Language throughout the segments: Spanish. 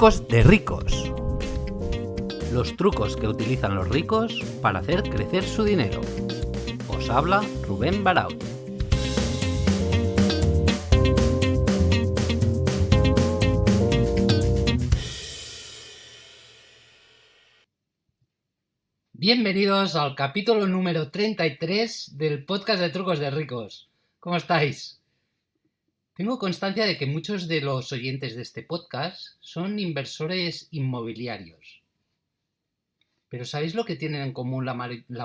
Trucos de ricos. Los trucos que utilizan los ricos para hacer crecer su dinero. Os habla Rubén Baraut. Bienvenidos al capítulo número 33 del podcast de Trucos de Ricos. ¿Cómo estáis? Tengo constancia de que muchos de los oyentes de este podcast son inversores inmobiliarios. ¿Pero sabéis lo que tienen en común la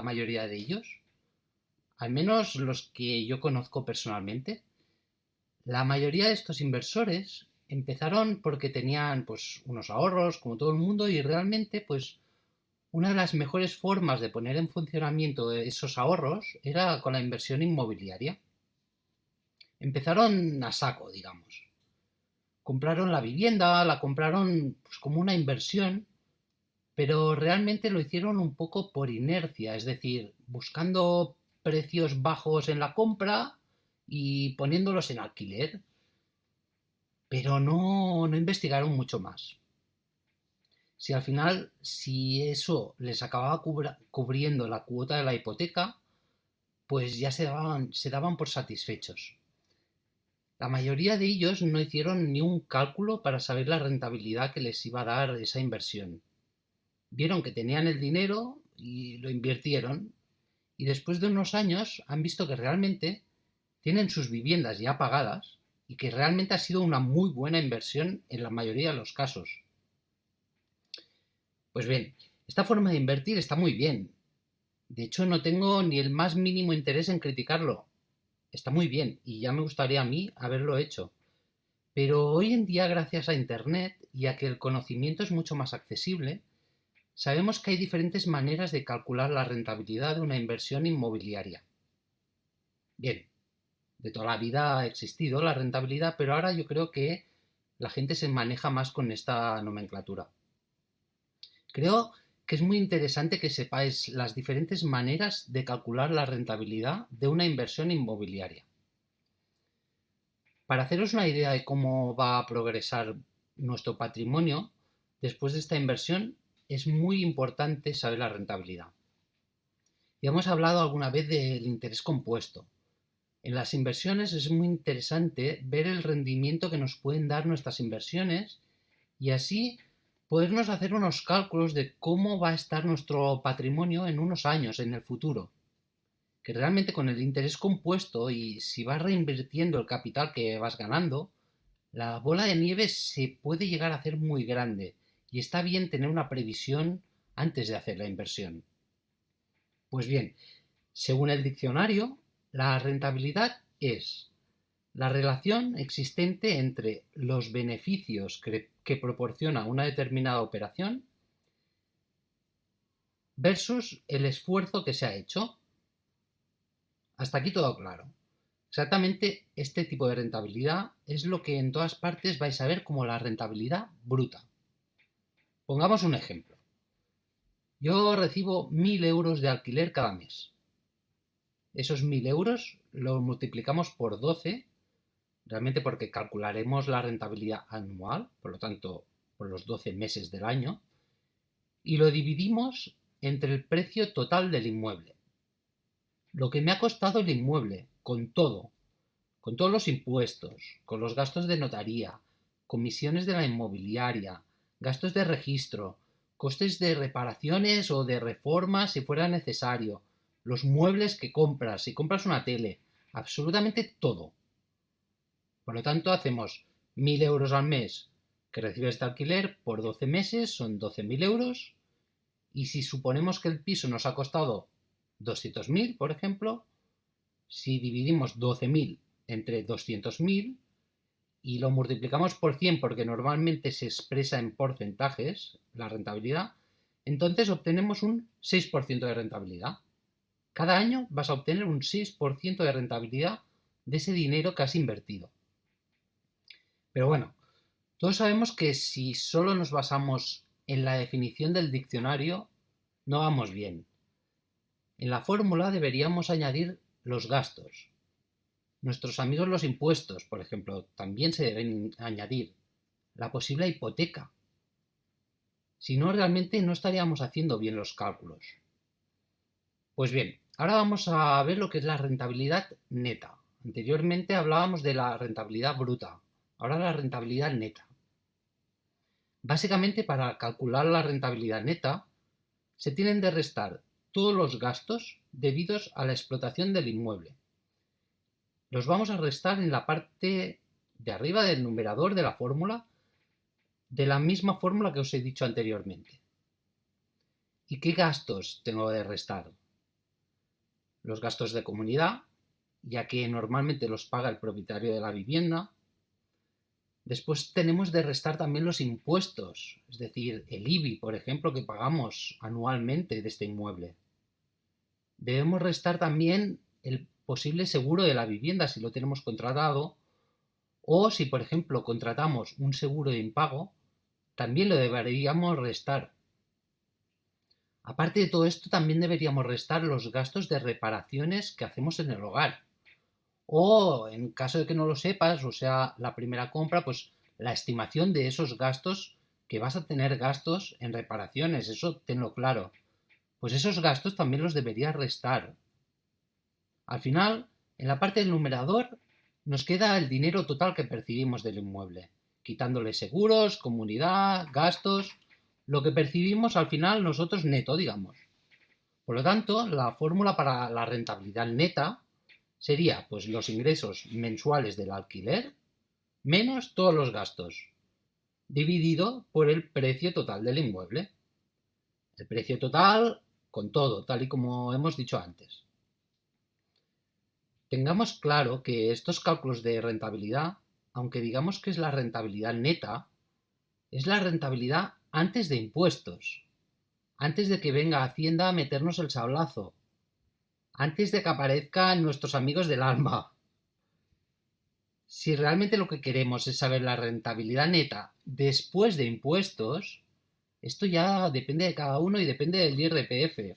mayoría de ellos? Al menos los que yo conozco personalmente. La mayoría de estos inversores empezaron porque tenían unos ahorros, como todo el mundo, y realmente una de las mejores formas de poner en funcionamiento esos ahorros era con la inversión inmobiliaria. Empezaron a saco, digamos. Compraron la vivienda, la compraron como una inversión, pero realmente lo hicieron un poco por inercia, es decir, buscando precios bajos en la compra y poniéndolos en alquiler, pero no investigaron mucho más. Si al final, si eso les acababa cubriendo la cuota de la hipoteca, pues ya se daban por satisfechos. La mayoría de ellos no hicieron ni un cálculo para saber la rentabilidad que les iba a dar esa inversión. Vieron que tenían el dinero y lo invirtieron, y después de unos años han visto que realmente tienen sus viviendas ya pagadas y que realmente ha sido una muy buena inversión en la mayoría de los casos. Pues bien, esta forma de invertir está muy bien. De hecho, no tengo ni el más mínimo interés en criticarlo. Está muy bien y ya me gustaría a mí haberlo hecho. Pero hoy en día, gracias a Internet y a que el conocimiento es mucho más accesible, sabemos que hay diferentes maneras de calcular la rentabilidad de una inversión inmobiliaria. Bien, de toda la vida ha existido la rentabilidad, pero ahora yo creo que la gente se maneja más con esta nomenclatura. Creo que es muy interesante que sepáis las diferentes maneras de calcular la rentabilidad de una inversión inmobiliaria. Para haceros una idea de cómo va a progresar nuestro patrimonio después de esta inversión, es muy importante saber la rentabilidad. Ya hemos hablado alguna vez del interés compuesto. En las inversiones es muy interesante ver el rendimiento que nos pueden dar nuestras inversiones y así podernos hacer unos cálculos de cómo va a estar nuestro patrimonio en unos años, en el futuro. Que realmente con el interés compuesto y si vas reinvirtiendo el capital que vas ganando, la bola de nieve se puede llegar a hacer muy grande y está bien tener una previsión antes de hacer la inversión. Pues bien, según el diccionario, la rentabilidad es la relación existente entre los beneficios que proporciona una determinada operación versus el esfuerzo que se ha hecho. Hasta aquí todo claro. Exactamente este tipo de rentabilidad es lo que en todas partes vais a ver como la rentabilidad bruta. Pongamos un ejemplo. Yo recibo 1.000 euros de alquiler cada mes. Esos 1.000 euros los multiplicamos por 12, realmente porque calcularemos la rentabilidad anual, por lo tanto, por los 12 meses del año, y lo dividimos entre el precio total del inmueble. Lo que me ha costado el inmueble, con todos los impuestos, con los gastos de notaría, comisiones de la inmobiliaria, gastos de registro, costes de reparaciones o de reformas si fuera necesario, los muebles que compras, si compras una tele, absolutamente todo. Por lo tanto, hacemos 1.000 euros al mes que recibes de alquiler por 12 meses, son 12.000 euros, y si suponemos que el piso nos ha costado 200.000, por ejemplo, si dividimos 12.000 entre 200.000 y lo multiplicamos por 100 porque normalmente se expresa en porcentajes la rentabilidad, entonces obtenemos un 6% de rentabilidad. Cada año vas a obtener un 6% de rentabilidad de ese dinero que has invertido. Pero bueno, todos sabemos que si solo nos basamos en la definición del diccionario, no vamos bien. En la fórmula deberíamos añadir los gastos. Nuestros amigos los impuestos, por ejemplo, también se deben añadir. La posible hipoteca, Si no, realmente no estaríamos haciendo bien los cálculos. Pues bien, ahora vamos a ver lo que es la rentabilidad neta. Anteriormente hablábamos de la rentabilidad bruta, ahora la rentabilidad neta. Básicamente, para calcular la rentabilidad neta, se tienen de restar todos los gastos debidos a la explotación del inmueble. Los vamos a restar en la parte de arriba del numerador de la fórmula, de la misma fórmula que os he dicho anteriormente. ¿Y qué gastos tengo de restar? Los gastos de comunidad, ya que normalmente los paga el propietario de la vivienda. Después tenemos de restar también los impuestos, es decir, el IBI, por ejemplo, que pagamos anualmente de este inmueble. Debemos restar también el posible seguro de la vivienda si lo tenemos contratado, o si, por ejemplo, contratamos un seguro de impago, también lo deberíamos restar. Aparte de todo esto, también deberíamos restar los gastos de reparaciones que hacemos en el hogar. O, en caso de que no lo sepas, o sea, la primera compra, pues la estimación de esos gastos, que vas a tener gastos en reparaciones, eso tenlo claro. Pues esos gastos también los deberías restar. Al final, en la parte del numerador, nos queda el dinero total que percibimos del inmueble, quitándole seguros, comunidad, gastos, lo que percibimos al final nosotros neto, digamos. Por lo tanto, la fórmula para la rentabilidad neta sería pues los ingresos mensuales del alquiler menos todos los gastos, dividido por el precio total del inmueble. El precio total con todo, tal y como hemos dicho antes. Tengamos claro que estos cálculos de rentabilidad, aunque digamos que es la rentabilidad neta, es la rentabilidad antes de impuestos, antes de que venga Hacienda a meternos el sablazo, antes de que aparezcan nuestros amigos del alma. Si realmente lo que queremos es saber la rentabilidad neta después de impuestos, esto ya depende de cada uno y depende del IRPF.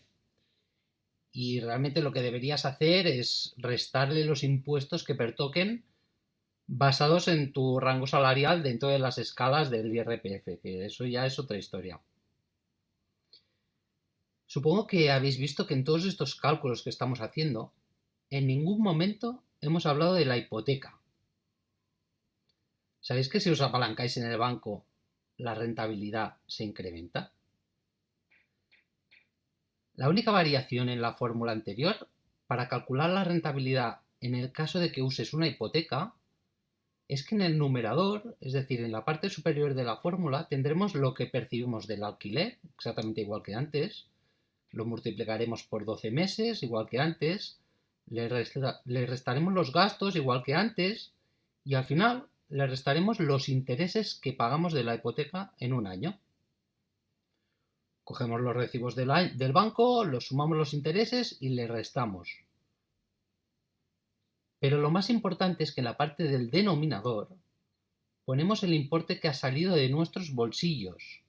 Y realmente lo que deberías hacer es restarle los impuestos que pertoquen basados en tu rango salarial dentro de las escalas del IRPF, que eso ya es otra historia. Supongo que habéis visto que en todos estos cálculos que estamos haciendo, en ningún momento hemos hablado de la hipoteca. ¿Sabéis que si os apalancáis en el banco, la rentabilidad se incrementa? La única variación en la fórmula anterior, para calcular la rentabilidad en el caso de que uses una hipoteca, es que en el numerador, es decir, en la parte superior de la fórmula, tendremos lo que percibimos del alquiler, exactamente igual que antes, lo multiplicaremos por 12 meses, igual que antes, le restaremos los gastos, igual que antes, y al final le restaremos los intereses que pagamos de la hipoteca en un año. Cogemos los recibos del banco, los sumamos los intereses y le restamos. Pero lo más importante es que en la parte del denominador ponemos el importe que ha salido de nuestros bolsillos.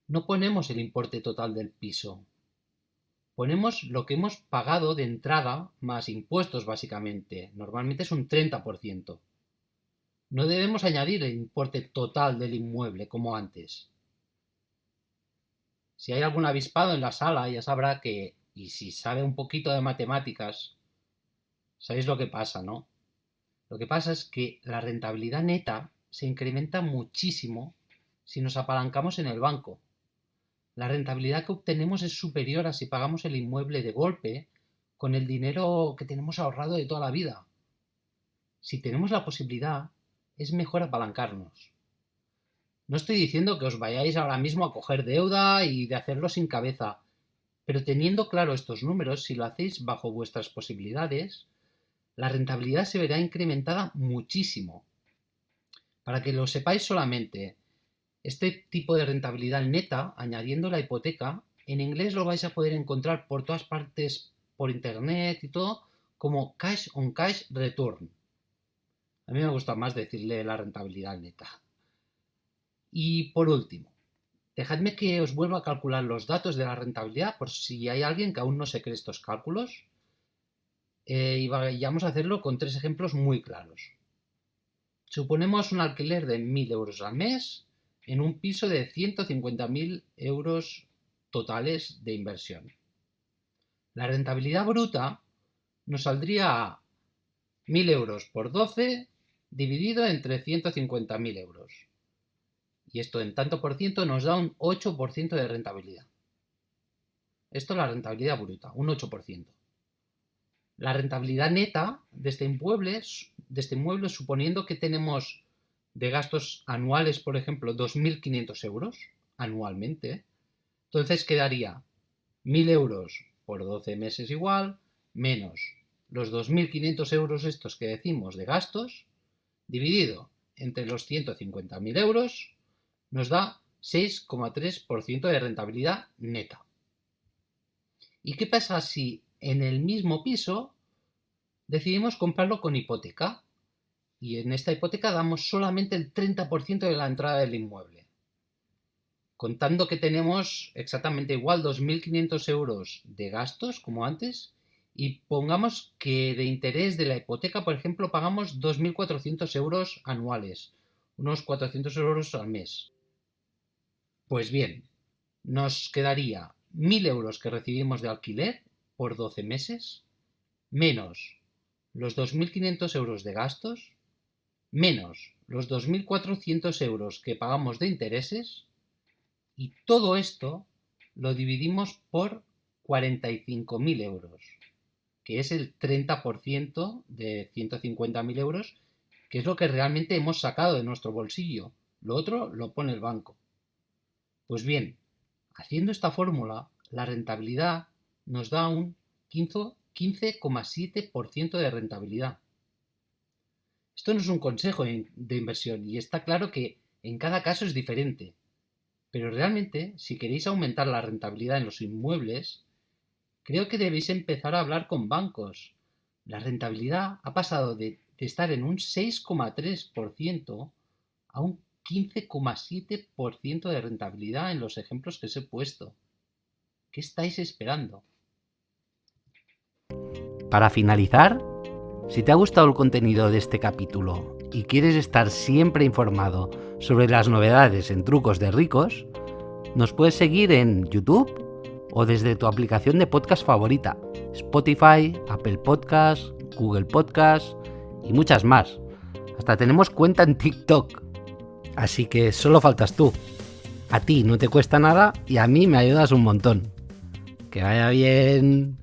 No ponemos el importe total del piso. Ponemos lo que hemos pagado de entrada más impuestos básicamente. Normalmente es un 30%. No debemos añadir el importe total del inmueble como antes. Si hay algún avispado en la sala ya sabrá que, y si sabe un poquito de matemáticas, sabéis lo que pasa, ¿no? Lo que pasa es que la rentabilidad neta se incrementa muchísimo si nos apalancamos en el banco. La rentabilidad que obtenemos es superior a si pagamos el inmueble de golpe con el dinero que tenemos ahorrado de toda la vida. Si tenemos la posibilidad, es mejor apalancarnos. No estoy diciendo que os vayáis ahora mismo a coger deuda y de hacerlo sin cabeza, pero teniendo claro estos números, si lo hacéis bajo vuestras posibilidades, la rentabilidad se verá incrementada muchísimo. Para que lo sepáis solamente, este tipo de rentabilidad neta, añadiendo la hipoteca, en inglés lo vais a poder encontrar por todas partes, por internet y todo, como cash on cash return. A mí me gusta más decirle la rentabilidad neta. Y por último, dejadme que os vuelva a calcular los datos de la rentabilidad por si hay alguien que aún no se cree estos cálculos. Y vamos a hacerlo con 3 ejemplos muy claros. Suponemos un alquiler de 1.000 euros al mes en un piso de 150.000 euros totales de inversión. La rentabilidad bruta nos saldría a 1.000 euros por 12 dividido entre 150.000 euros. Y esto en tanto por ciento nos da un 8% de rentabilidad. Esto es la rentabilidad bruta, un 8%. La rentabilidad neta de este inmueble, suponiendo que tenemos de gastos anuales, por ejemplo, 2.500 euros anualmente, entonces quedaría 1.000 euros por 12 meses igual, menos los 2.500 euros estos que decimos de gastos, dividido entre los 150.000 euros, nos da 6,3% de rentabilidad neta. ¿Y qué pasa si en el mismo piso decidimos comprarlo con hipoteca? Y en esta hipoteca damos solamente el 30% de la entrada del inmueble. Contando que tenemos exactamente igual 2.500 euros de gastos, como antes, y pongamos que de interés de la hipoteca, por ejemplo, pagamos 2.400 euros anuales, unos 400 euros al mes. Pues bien, nos quedaría 1.000 euros que recibimos de alquiler por 12 meses, menos los 2.500 euros de gastos, menos los 2.400 euros que pagamos de intereses, y todo esto lo dividimos por 45.000 euros, que es el 30% de 150.000 euros, que es lo que realmente hemos sacado de nuestro bolsillo. Lo otro lo pone el banco. Pues bien, haciendo esta fórmula, la rentabilidad nos da un 15,7% de rentabilidad. Esto no es un consejo de inversión y está claro que en cada caso es diferente. Pero realmente, si queréis aumentar la rentabilidad en los inmuebles, creo que debéis empezar a hablar con bancos. La rentabilidad ha pasado de estar en un 6,3% a un 15,7% de rentabilidad en los ejemplos que os he puesto. ¿Qué estáis esperando? Para finalizar, si te ha gustado el contenido de este capítulo y quieres estar siempre informado sobre las novedades en Trucos de Ricos, nos puedes seguir en YouTube o desde tu aplicación de podcast favorita, Spotify, Apple Podcasts, Google Podcasts y muchas más. Hasta tenemos cuenta en TikTok. Así que solo faltas tú. A ti no te cuesta nada y a mí me ayudas un montón. Que vaya bien.